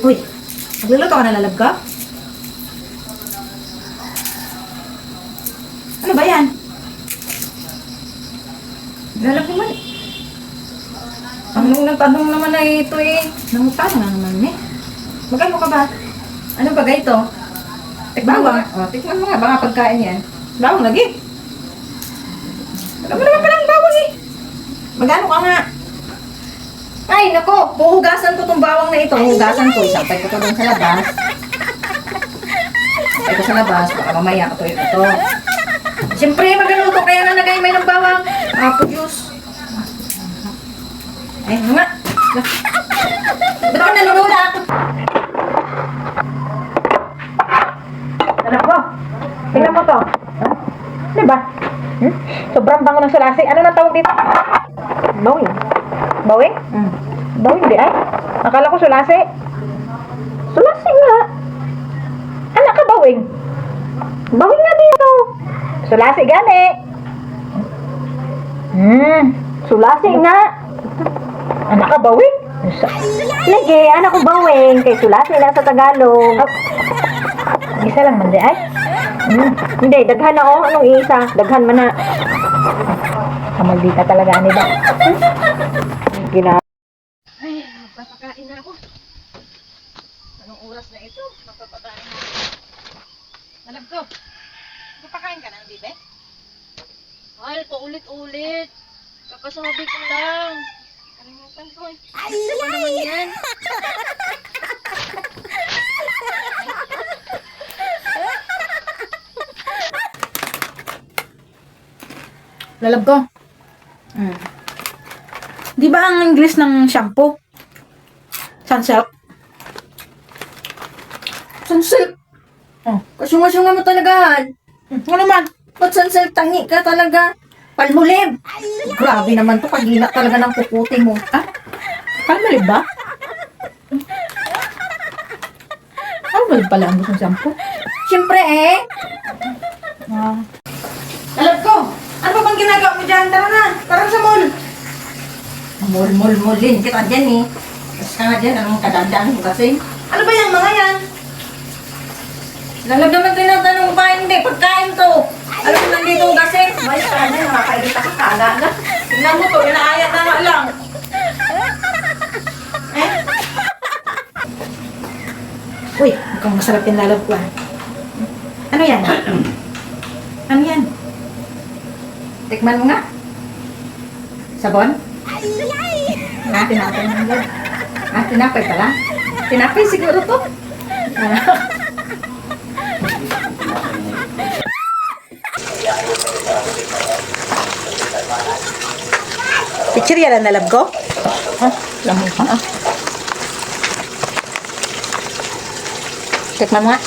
Uy, magluluto ka na lalab ka? Ano ba yan? Lalab naman. Ang nagtanong naman na ito eh. Nangutan na naman eh. Magkano ka ba? Ano ba ito? Bawang. O, tikman mo nga. Baka pagkain yan. Bawang lagi. Alam mo naman palang bawang eh. Magkano ka nga? Ay, nako. Puhugasan ko tong bawang na ito. Hugasan ko. Isampay ko to dun sa labas. Isampay ko sa labas. Baka mamaya ko ito. Siyempre, magaluto. Kaya nalagay may ng bawang. Apple juice. Ay, ano nga. Ba't ako nalulula? Anak ko. Tingnan mo to. Diba? Sobrang bango ng sulasi. Ano na tawag dito? Bawing. Bawing? Bawing di ay? Akala ko sulasi. Sulasi nga. Anak ka bawing. Bawing nga dito. Sulasi gani. Sulasi nga. Anak ka bawing? Lagi, anak ko bawing. Kay sulasi lang sa Tagalog. Isa lang man di ay? Hindi, daghan ako. Anong isa? Daghan man na. Kamaldita talaga, ani ba? Gina. Ay, magpapakain na ako. Anong oras na ito? Magpapakain na ako. Alam ko. Magpapakain ka na, bibe? Ay, paulit-ulit. Kakasabi ko lang. Kalimutan ko eh. Ay, ano naman yan? Lalab ko. Di ba ang English ng shampoo? Sunsilk? Sunsilk? Oh, kasunga-sunga mo talaga. Ano naman? Ba't sunsilk tangi ka talaga? Palmolive. Grabe naman to. Paghinak talaga ng puputi mo. Ah? Palmolive ba? Palmolive pala ang gusto ng shampoo? Siyempre eh. Lalab ko. Ano ba bang ginagawa mo dyan? Tara na. Tara sa mall. Mall-mall-mallin kita dyan eh. Tapos ka nga dyan. Anong kadadaan mo kasi? Ano ba yung mga yan? Lalab naman tinatanong mo ba? Hindi. Pagkain to. Alam mo nandito kasi. May ka na. Nakakairita ka kaagad. Tignan mo to. Inaayat na nga lang. Eh? Uy. Mukhang masarap yung lalab ko. Ano yan? Ano yan? Tikman mo nga. Sabon? Tinapay mo yan. Tinapay pala? Tinapay siguro to. Pichirya lang nalab ko? Lamang pa. Tikman mo nga.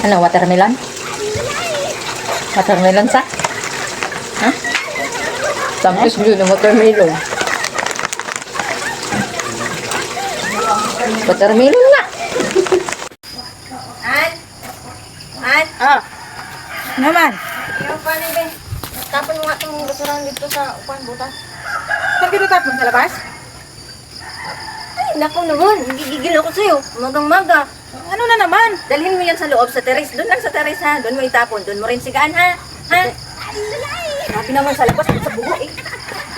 Ano, watermelon? Watermelon sa? Ha? Sampis blue ng watermelon. Watermelon nga. An? Naman? Yung panin tapon mo nga itong basurahan dito sa upan, butas. Saan kinatapon? Sa labas? Ay, naku naman. Gigigil ako sa'yo. Magang-maga. Ano na naman? Dalhin mo yan sa loob sa teres. Doon lang sa teres ha. Doon mo itapon. Doon mo rin sigaan ha. Ha? Sabi naman sa labas sa buho eh.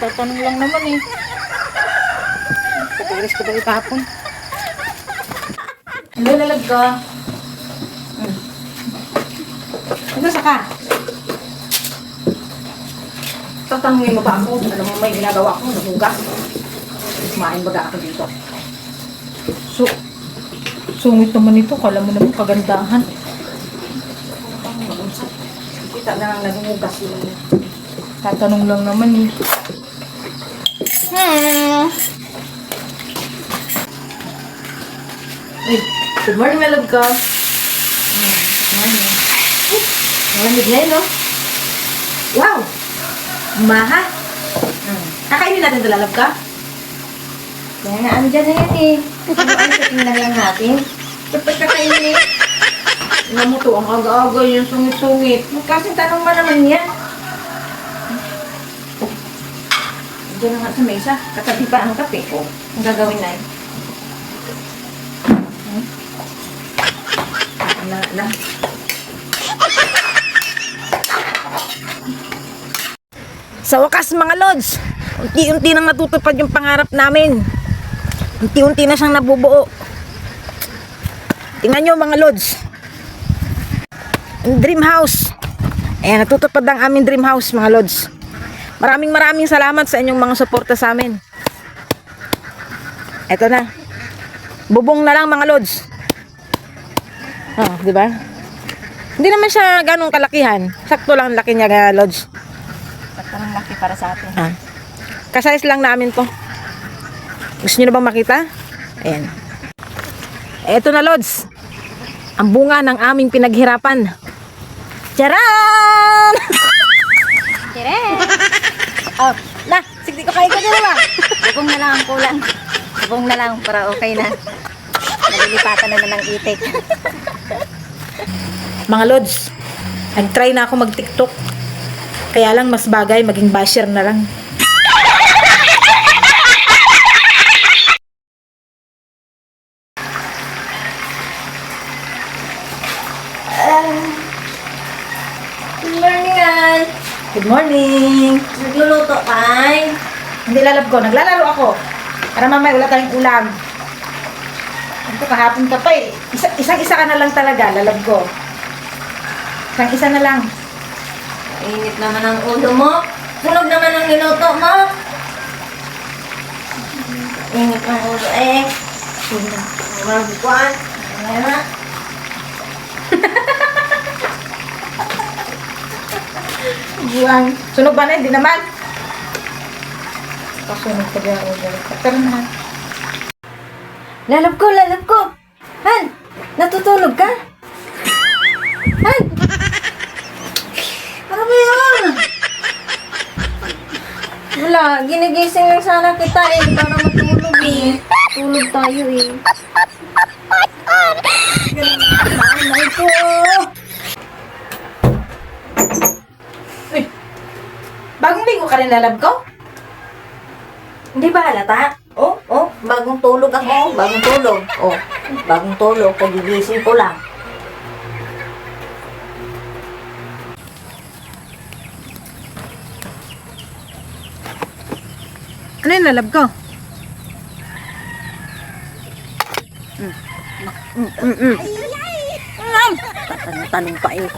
Tatanong lang naman eh. Sa teres ko daw itapon. Lalag ka. Nasa ka? Tatanungin mo ba ako? Alam mo may ginagawa ko. Nahugas. Kumain baga ako dito. Sungit naman ito. Kala mo naman kagandahan. Kita na lang naghugas yun. Tatanong lang naman eh. Uy, good morning, my love ko. Good morning. Malamig na yun, no? Wow! Maha! Kakainin natin ito, lalab ka? Kaya nga, andyan na yan eh. Ano sa tingnan lang natin? Kapag kakainin eh. Tingnan mo to, ang aga-aga yung sungit-sungit. Kasi tanong mo naman yan. Diyan na nga sa mesa. Katabi pa ang kape ko. Ang gagawin na yun. na. Sa wakas mga lods, unti-unti nang natutupad yung pangarap namin. Unti-unti na siyang nabubuo. Tingnan nyo mga lods. Ang dream house. Ayan, natutupad ang aming dream house mga lods. Maraming salamat sa inyong mga suporta sa amin. Eto na. Bubong na lang mga lods. Oh, di ba? Hindi naman siya ganong kalakihan. Sakto lang laki niya, lods. Sakto lang laki para sa atin. Kasayos lang namin to. Gusto niyo na bang makita? Ayan. Eto na lods. Ang bunga ng aming pinaghirapan. Charan! Tire! Oh, na, sige ko kain ka dito ba? Bubong na lang ang kulang. Bubong na lang para okay na. Nalilipatan na ng itik. Mga lods, nag-try na ako mag-TikTok. Kaya lang mas bagay maging basher na lang. Good morning, Al. Good morning. Nagluluto ka, ay? Hindi lalab ko, naglalaro ako. Para mamaya wala tayong ulam. Ito kahapon ka pa eh. Isang-isa ka na lang talaga, lalab ko. Isang-isa na lang. Init naman ang ulo mo. Sunog naman ang niluto mo. Init ang ulo eh. Magbukuan. Ano na? Buwan. Sunog ba na? Hindi naman. Kasunog pa dyan. Pero na. Lalab ko. Han, natutulog ka? Han! Ano ba yun? Wala, ginigising lang sana kita eh, para matulog eh. Tulog tayo eh. Nanay ko! Uy! Bagong ligo ka rin lalab ko? Hindi ba halata? Oh, bagong tulog ako. Bagong tulog. Oh, bagong tulog. Pagigising ko lang. Ano yung lalab ko? Tanong pa eh.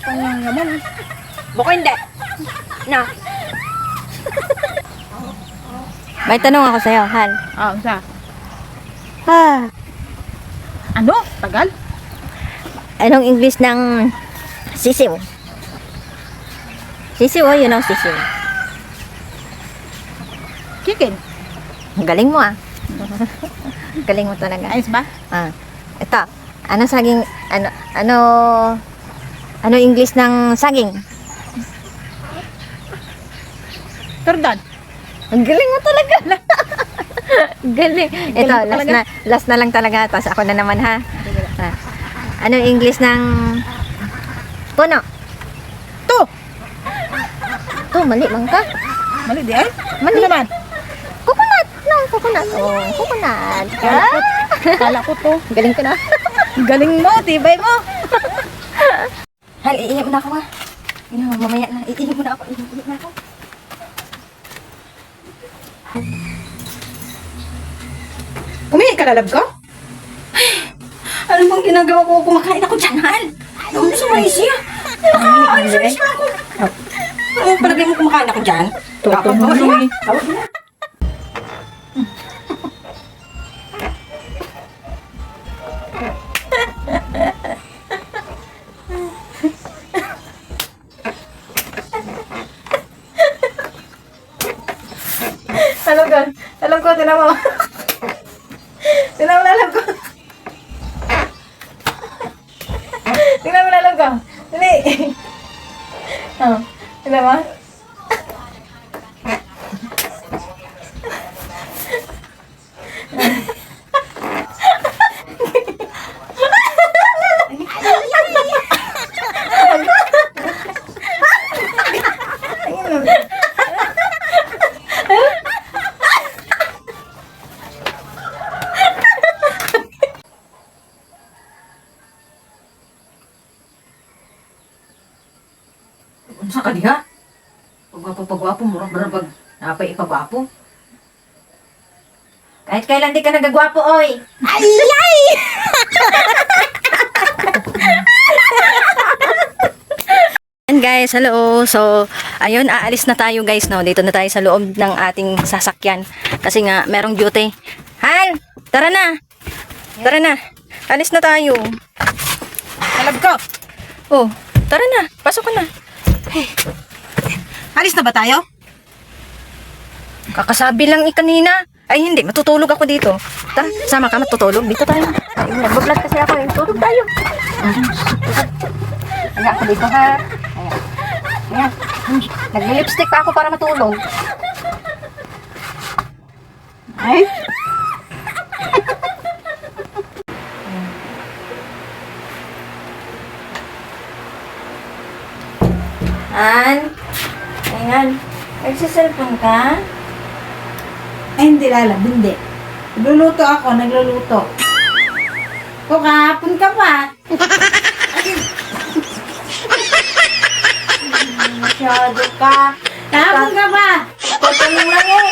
Pangang naman. Baka hindi. Na. May tanong ako sa'yo, Han. Sa? Ah, Ano? Tagal? anong English ng sisiw? Sisiw, oh, you know sisiw. Chicken. Ang galing mo ah. Galing mo talaga. Ayos ba? Ito. Ano saging, ano English ng saging? Turdad. Ang galing mo talaga. Galing. Ito, Galing last na lang talaga. Tapos ako na naman ha. Ano English ng puno? To! To, mali man ka. Mali di ay? Mali. Ano naman? Coconut. No, coconut. Oh, coconut. Kala ko to. Galing ko na. Galing mo, tibay mo. Hal, iiyak mo na ako ha. Mamaya na. Iiyak mo na ako. Iiyak na ako. Umihi ka lalab ko? Ano bang ginagawa ko? Kumakain ako dyan, Hal. Ayaw mo sa Malaysia. Ayos na ako. Ano palagay mo kumakain ako dyan? Tuto mo eh. Tawag mo na. Alam ko, tinan mo. Tinan mo, alam ko. Tingnan mo, alam ko. Dali. Oh, tinan mo. pagwapo mo, pag napay ipagwapo. Kahit kailan di ka nagagwapo, oy. Ay! Ay! Ayan guys, hello. So, ayun, aalis na tayo guys, no. Dito na tayo sa loob ng ating sasakyan. Kasi nga, merong duty. Hal! Tara na! Tara na! Alis na tayo. Alam ko. Oh, tara na. Pasok ka na. Alis na ba tayo? Kakasabi lang kanina. Ay, hindi. Matutulog ako dito. Tara, sama ka. Matutulog. Dito tayo. Ay, nag-vlog kasi ako. Tulog tayo. Kaya ako dito, ha? Ayan. Nag-lipstick pa ako para matulog. Ay. An? Ayan. Nagsiselfon ka? Ay, hindi lala. Hindi. Nagluluto ako. Nagluluto. O, kahapon ka pa. Masyado ka. Kahapon ka pa. Pagtanong lang eh.